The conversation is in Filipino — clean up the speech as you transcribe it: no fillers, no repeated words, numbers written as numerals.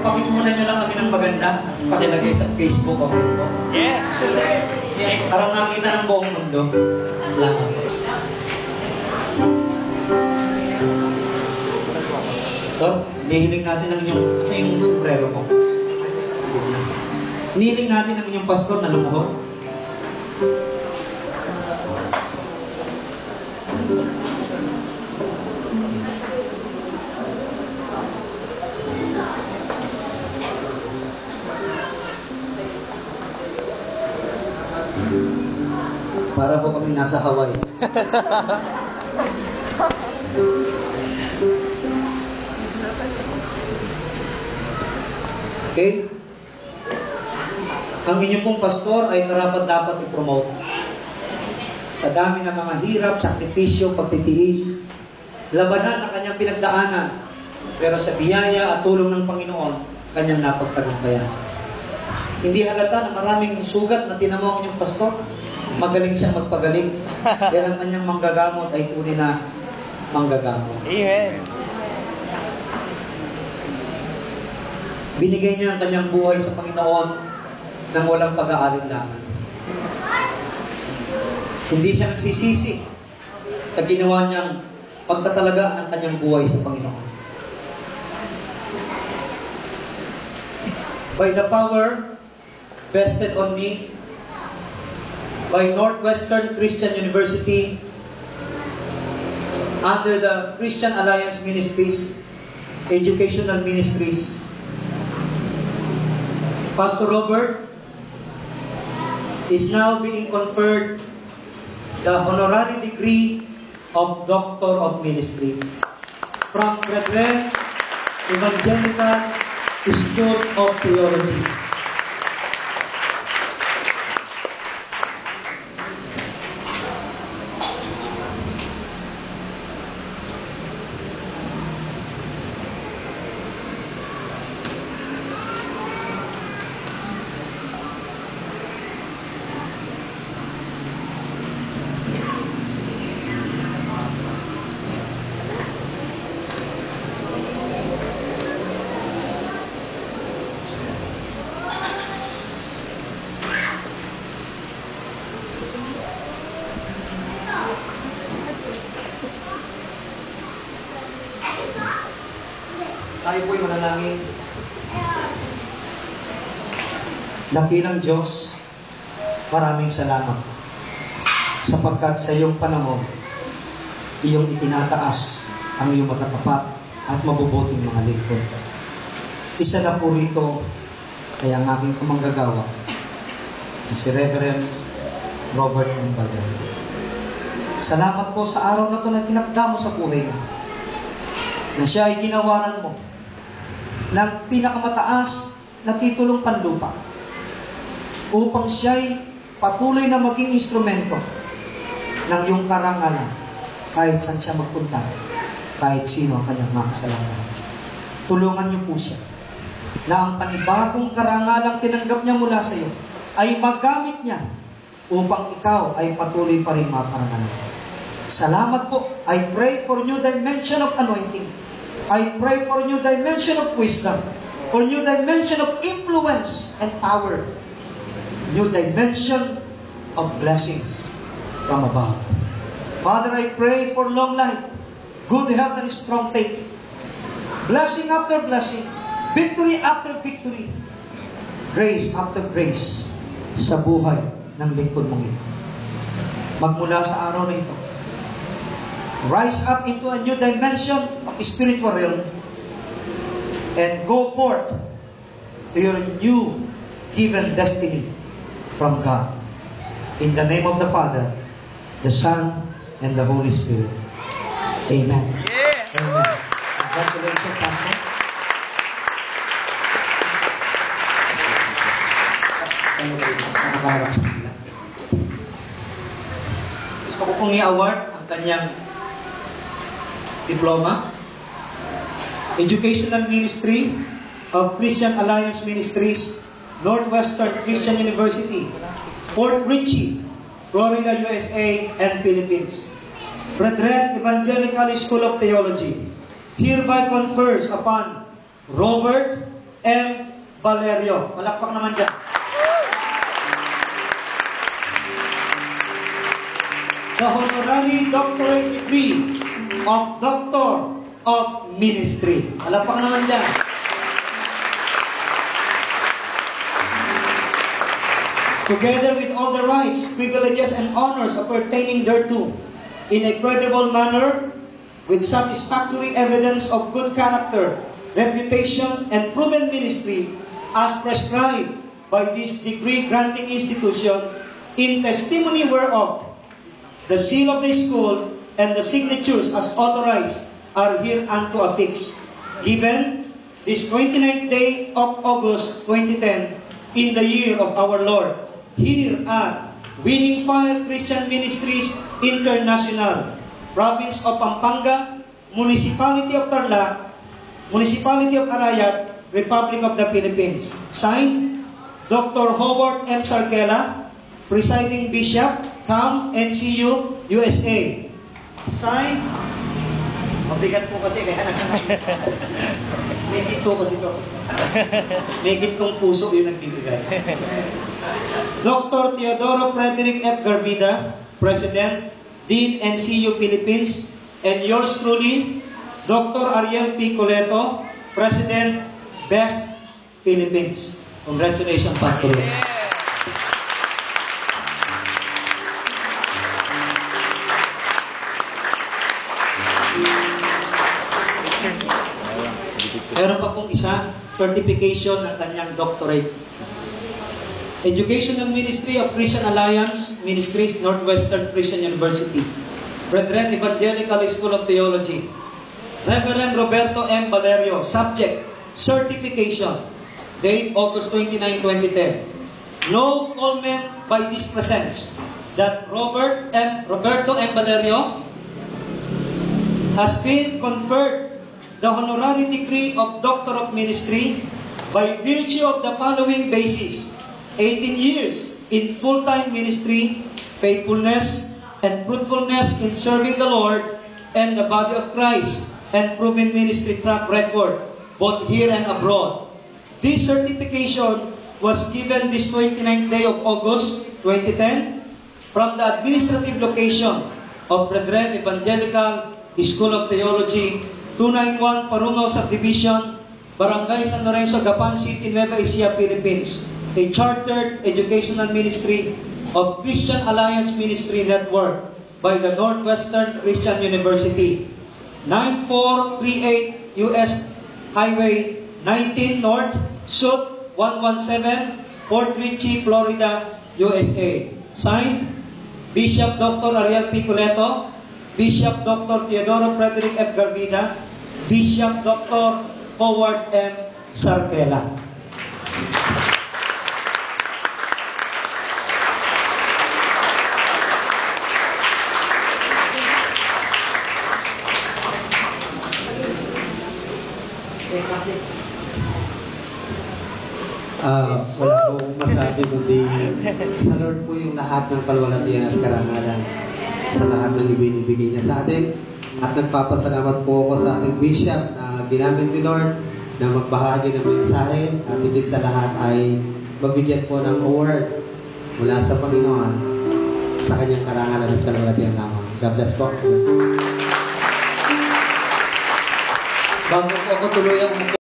Pakikunan nyo lang kami ng maganda at pakilagay sa Facebook, okay po? Yeah! Para makita ng buong mundo. Salamat po. Pastor, hinihiling natin ang inyong, kasi yung sombrero ko. Hinihiling natin ang inyong pastor na lumuhod. Para po kami nasa Hawaii. Okay? Ang inyong pong pastor ay karapat-dapat i-promote. Sa dami ng mga hirap, sakripisyo, pagtitiis, labanan ang kanyang pinagdaanan, pero sa biyaya at tulong ng Panginoon, kanyang napagtagumpayan. Hindi halata na maraming sugat na tinamo ang inyong pastor. Magaling siyang magpagaling. Yan ang kanyang manggagamot ay tunay na manggagamot. Amen. Binigay niya ang kanyang buhay sa Panginoon nang walang pag-aalinlangan. Hindi siya nagsisisi sa ginawa niyang pagtatalaga ng kanyang buhay sa Panginoon. By the power vested on me by Northwestern Christian University under the Christian Alliance Ministries, Educational Ministries, Pastor Robert is now being conferred the honorary degree of Doctor of Ministry from Brethren Evangelical School of Theology. Tayo po'y manalangin. Dakilang Diyos, maraming salamat sapagkat sa iyong panahon, iyong itinataas ang iyong matatapat at mabubuting mga lingkod. Isa na po rito ay ang aking kamanggagawa, si Reverend Robert M. Valder. Salamat po sa araw na ito na tinakda mo sa buhay mo, na siya ay ginawaran mo ng pinakamataas na titulong panlupa upang siya'y patuloy na maging instrumento ng iyong karangalan kahit saan siya magpunta, kahit sino ang kanyang makasalanan. Tulungan niyo po siya na ang panibagong karangalang tinanggap niya mula sa iyo ay magamit niya upang ikaw ay patuloy pa rin maparangalan. Salamat po. I pray for new dimension of anointing. I pray for new dimension of wisdom, for new dimension of influence and power, new dimension of blessings from above. Father, I pray for long life, good health and strong faith, blessing after blessing, victory after victory, grace after grace sa buhay ng lingkod mong ito. Magmula sa araw na ito, rise up into a new dimension of spiritual realm and go forth to your new given destiny from God. In the name of the Father, the Son, and the Holy Spirit. Amen. Yeah. Amen. Congratulations, Pastor. Nakaharap sa kanila. Gusto ko pong i-award ang kanyang diploma, Educational Ministry of Christian Alliance Ministries, Northwestern Christian University, Fort Ritchie, Florida, USA, and Philippines. Brethren Evangelical School of Theology hereby confers upon Robert M. Valerio. Palakpak naman dyan. The honorary doctorate degree of Doctor of Ministry. Palakpak naman dyan. Together with all the rights, privileges, and honors appertaining thereto, in a credible manner, with satisfactory evidence of good character, reputation, and proven ministry, as prescribed by this degree-granting institution, in testimony whereof, the seal of the school and the signatures as authorized are hereunto affixed. Given this 29th day of August 2010, in the year of our Lord, here at Winning Fire Christian Ministries International, Province of Pampanga, Municipality of Tarlac, Municipality of Arayat, Republic of the Philippines. Signed, Dr. Howard M. Sarkela, Presiding Bishop, CAM, NCU, USA. Signed, mabigat po kasi kaya may ginto kasi ito. May gintong puso yung nagbibigay. Dr. Teodoro Frederick F. Garbida, President, Dean, NCU Philippines, and yours truly, Dr. Ariel P. Coleto, President, Best Philippines. Congratulations, Pastor. Meron pa pong isa, certification ng kanyang doctorate. Educational Ministry of Christian Alliance Ministries, Northwestern Christian University. Brethren Evangelical School of Theology. Reverend Roberto M. Valerio, subject, certification. Date August 29, 2010. No comment by this presence that Roberto M. Valerio has been conferred the honorary degree of Doctor of Ministry by virtue of the following basis: 18 years in full-time ministry, faithfulness, and fruitfulness in serving the Lord and the body of Christ, and proven ministry track record, both here and abroad. This certification was given this 29th day of August 2010 from the administrative location of Brethren Evangelical School of Theology, 291 Parungaw Subdivision, Barangay San Lorenzo, Gapan City, Nueva Ecija, Philippines. A chartered educational ministry of Christian Alliance Ministry Network by the Northwestern Christian University. 9438 US Highway 19 North, Suite 117, Port Richey, Florida, USA. Signed, Bishop Dr. Ariel P. Coleto, Bishop Dr. Teodoro Frederick F. Garbida, Bishop Dr. Howard M. Sarkela. Wala akong masabi kundi sa Lord po yung lahat ng kalwalatian at karangalan sa lahat ng ibinibigay niya sa atin. At nagpapasalamat po ako sa ating bishop na ginamit ni Lord na magbahagi ng mensahe at higit sa lahat ay mabigyan po ng award mula sa Panginoon sa kanyang karangalan at kalwalatian lamang. God bless po. Bago po ako tuloy ang